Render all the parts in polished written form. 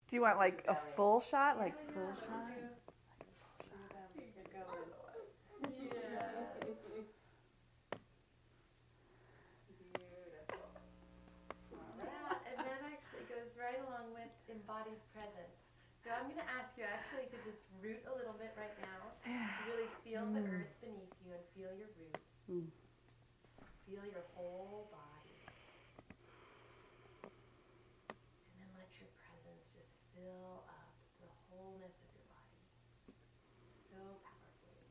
Do you want like a full shot? Like Yeah, full let's shot? do the going. Yeah. Beautiful. That, and that actually goes right along with embodied presence. So I'm going to ask you actually to just root a little bit right now, to really feel the earth beneath you and feel your roots. Feel your whole body. And then let your presence just fill up the wholeness of your body. So powerfully.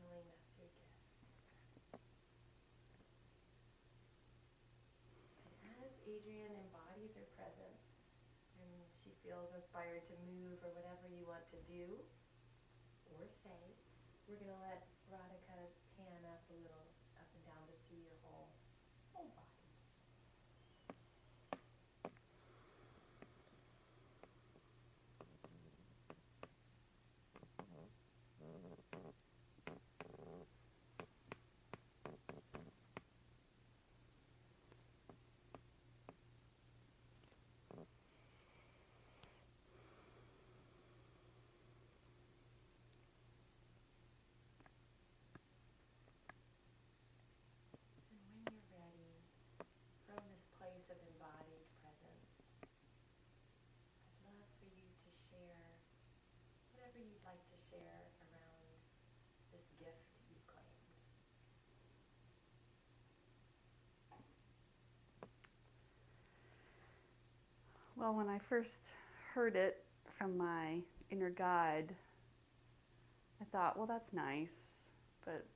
Knowing that's your gift. And as Adrian embodies her presence, and she feels inspired to move or whatever you want to do or say, we're going to let Radhika pan up a little, up and down to see your whole body. And when you're ready, from this place of embodied presence, I'd love for you to share whatever you'd like to share around this gift you've claimed. Well, when I first heard it from my inner guide, I thought, well, that's nice, but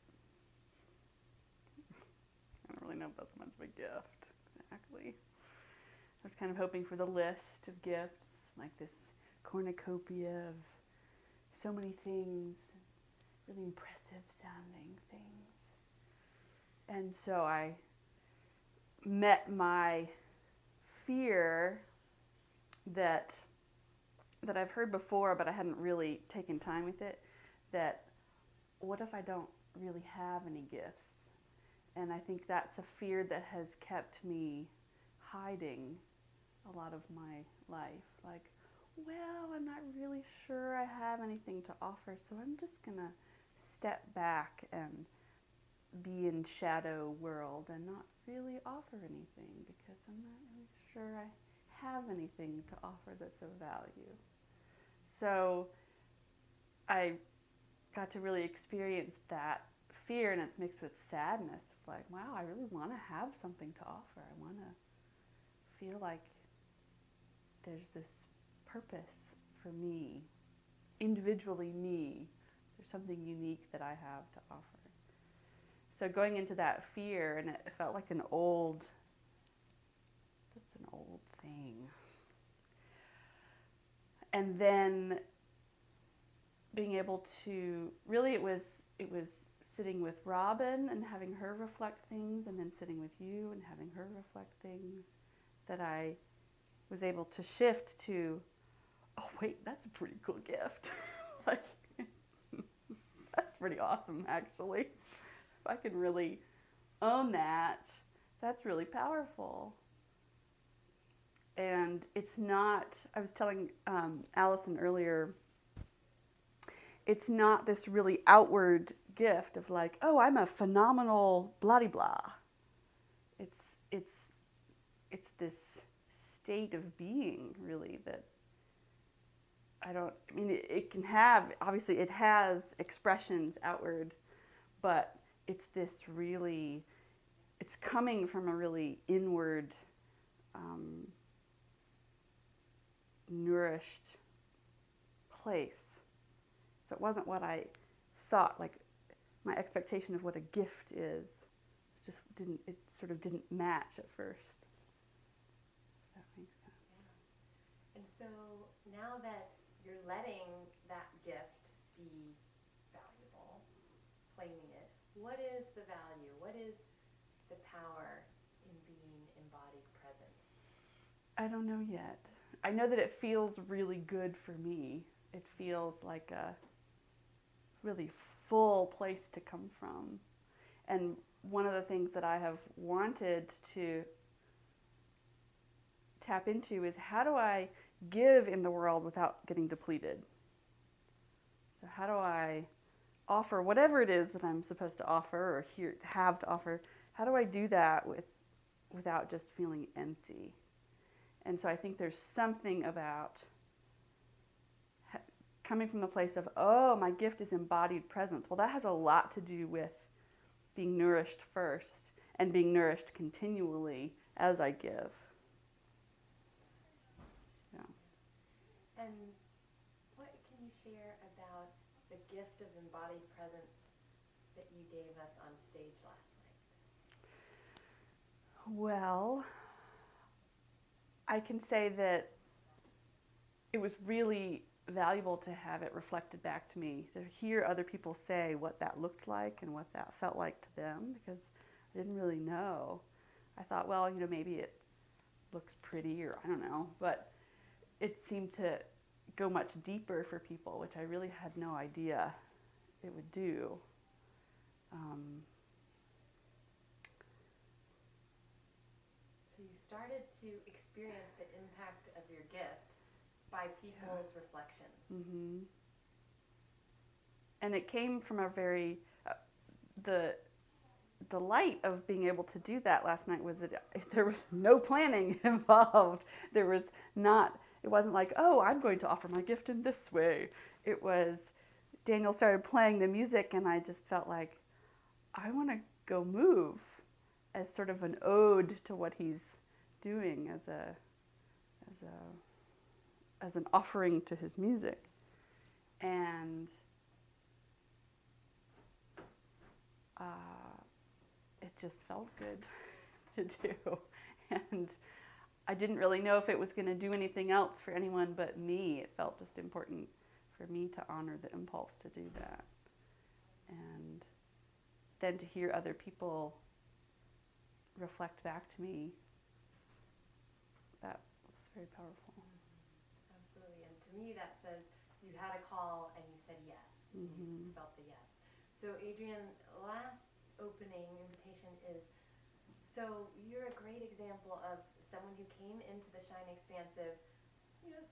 I don't really know if that's much of a gift, exactly. I was kind of hoping for the list of gifts, like this cornucopia of so many things, really impressive sounding things. And so I met my fear that I've heard before, but I hadn't really taken time with it, that what if I don't really have any gifts? And I think that's a fear that has kept me hiding a lot of my life. Like, well, I'm not really sure I have anything to offer, so I'm just going to step back and be in shadow world and not really offer anything because I'm not really sure I have anything to offer that's of value. So I got to really experience that fear, and it's mixed with sadness. Like, wow, I really want to have something to offer. I want to feel like there's this purpose for me, individually me. There's something unique that I have to offer. So going into that fear, and it felt like an old, just an old thing. And then being able to really, it was sitting with Robin and having her reflect things, and then sitting with you and having her reflect things, that I was able to shift to, oh wait, that's a pretty cool gift. Like, that's pretty awesome, actually. If I can really own that, that's really powerful. And it's not, I was telling Allison earlier, it's not this really outward gift of like, oh, I'm a phenomenal blah blah. It's it's it's this state of being, really, that I mean, it can have, obviously it has expressions outward, but it's this really, it's coming from a really inward, um, nourished place. So it wasn't what I thought, like my expectation of what a gift is. It sort of didn't match at first. If that makes sense. Yeah. And so now that you're letting that gift be valuable, claiming it, what is the value? What is the power in being embodied presence? I don't know yet. I know that it feels really good for me. It feels like a really full place to come from. And one of the things that I have wanted to tap into is, how do I give in the world without getting depleted? So how do I offer whatever it is that I'm supposed to offer or have to offer? How do I do that without just feeling empty? And so I think there's something about coming from the place of, oh, my gift is embodied presence. Well, that has a lot to do with being nourished first and being nourished continually as I give. Yeah. And what can you share about the gift of embodied presence that you gave us on stage last night? Well, I can say that it was really valuable to have it reflected back to me, to hear other people say what that looked like and what that felt like to them, because I didn't really know. I thought, well, maybe it looks pretty, or I don't know, but it seemed to go much deeper for people, which I really had no idea it would do. So you started to experience the impact of your gift by people's reflections. Mm-hmm. And it came from a very, the delight of being able to do that last night was that there was no planning involved. It wasn't like, oh, I'm going to offer my gift in this way. It was, Daniel started playing the music and I just felt like, I want to go move as sort of an ode to what he's doing as an offering to his music. And it just felt good to do. And I didn't really know if it was going to do anything else for anyone but me. It felt just important for me to honor the impulse to do that. And then to hear other people reflect back to me, that was very powerful. Absolutely. And to me that says you had a call and you said yes. Mm-hmm. You felt the yes. So Adrian, last opening invitation is, so you're a great example of someone who came into the SHINE Expansive,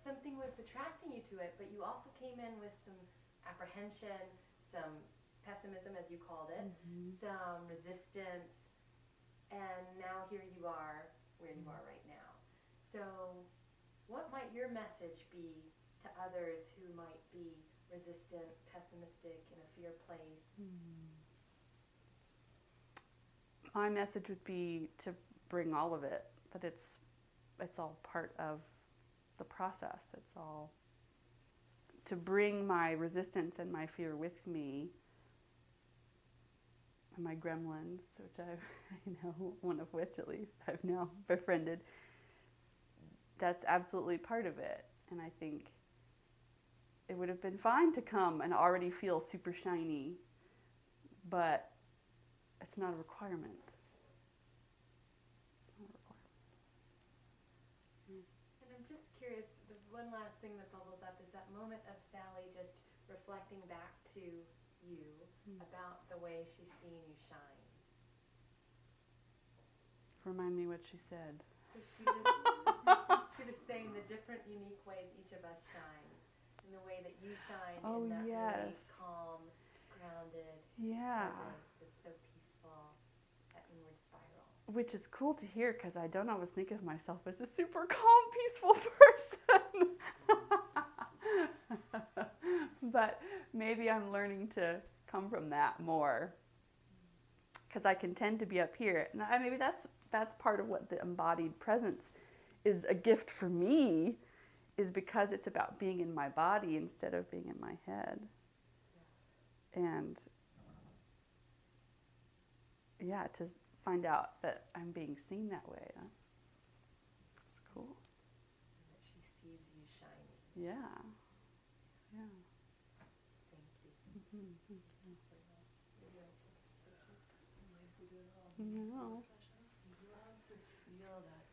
something was attracting you to it, but you also came in with some apprehension, some pessimism, as you called it, Mm-hmm. some resistance, and now here you are where you are right now. So what might your message be to others who might be resistant, pessimistic, in a fear place? My message would be to bring all of it, that it's all part of the process. It's all to bring my resistance and my fear with me, and my gremlins, which one of which at least I've now befriended. That's absolutely part of it. And I think it would have been fine to come and already feel super shiny, but it's not a requirement. And I'm just curious, the one last thing that bubbles up is that moment of Sally just reflecting back to you about the way she's seen you shine. Remind me what she said. So she was saying the different unique ways each of us shines, and the way that you shine in that really calm, grounded presence that's so peaceful, that inward spiral. Which is cool to hear, because I don't always think of myself as a super calm, peaceful person. But maybe I'm learning to come from that more, because I can tend to be up here. And maybe that's part of what the embodied presence is a gift for me, is because it's about being in my body instead of being in my head. And to find out that I'm being seen that way. That's cool. And that she sees you shining. Yeah. Thank you. Mm-hmm. Thank you for that. Maybe I'll take a picture. Might we do it all? No. You want to feel that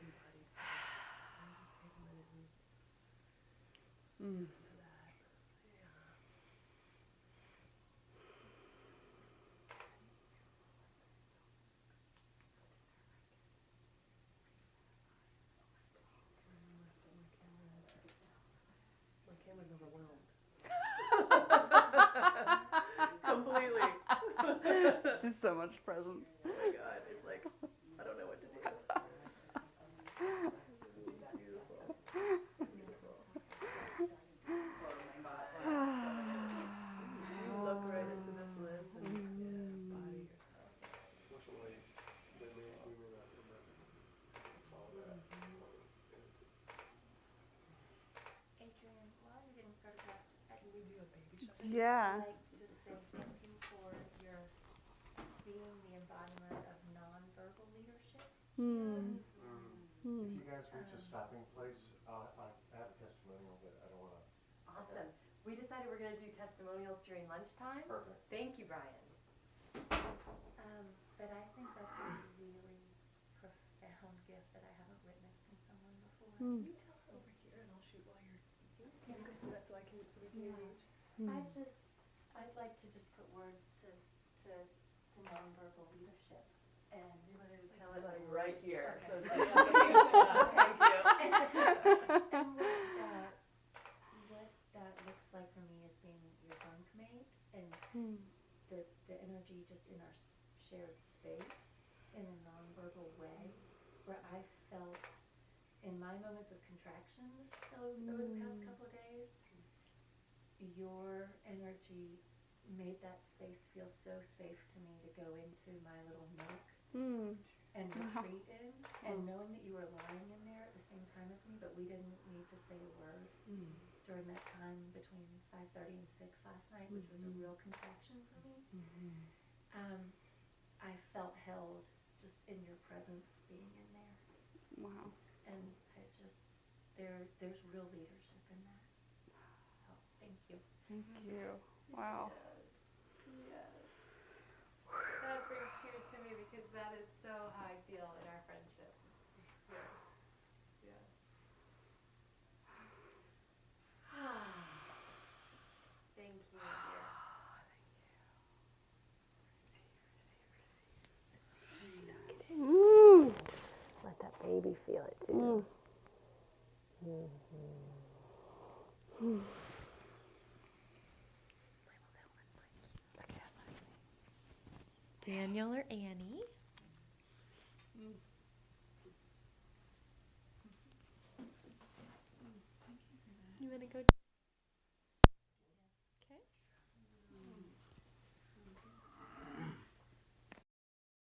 embodied presence. And just take a minute and feel that. Yeah. Can I lift up my camera much presents. Oh my God, it's like, I don't know what to do. Beautiful. Beautiful. You look right into this lens and embody yourself. Fortunately, we were not in that. Follow that. Adrian, while you're getting photographed, Can we do a baby shot? Yeah. I'd like to say thank you for your being the embodiment of nonverbal leadership. Hmm. If you guys reach a stopping place, I have a testimonial, but I don't want to. Awesome. We decided we're going to do testimonials during lunchtime. Perfect. Thank you, Brian. But I think that's a really profound gift that I haven't witnessed in someone before. Can you tell her over here and I'll shoot while you're speaking? Yeah. So we can engage. I'd like to just put words to nonverbal leadership. And You wanted to tell it like right here. Okay. So thank you. and what that looks like for me is being your bunkmate and the energy just in our shared space in a nonverbal way, where I felt in my moments of contractions over the past couple of days, your energy made that space feel so safe to me to go into my little nook and retreat in, and knowing that you were lying in there at the same time as me, but we didn't need to say a word during that time between 5:30 and 6 last night, which was a real contraction for me. I felt held just in your presence being in there. Wow. And I just, there's real leadership in that. So, thank you. Thank you. Wow. Yes. That brings tears to me because that is so how I feel in our friendship. Yeah. Thank you, dear. Ooh. Let that baby feel it too. Daniel or Annie?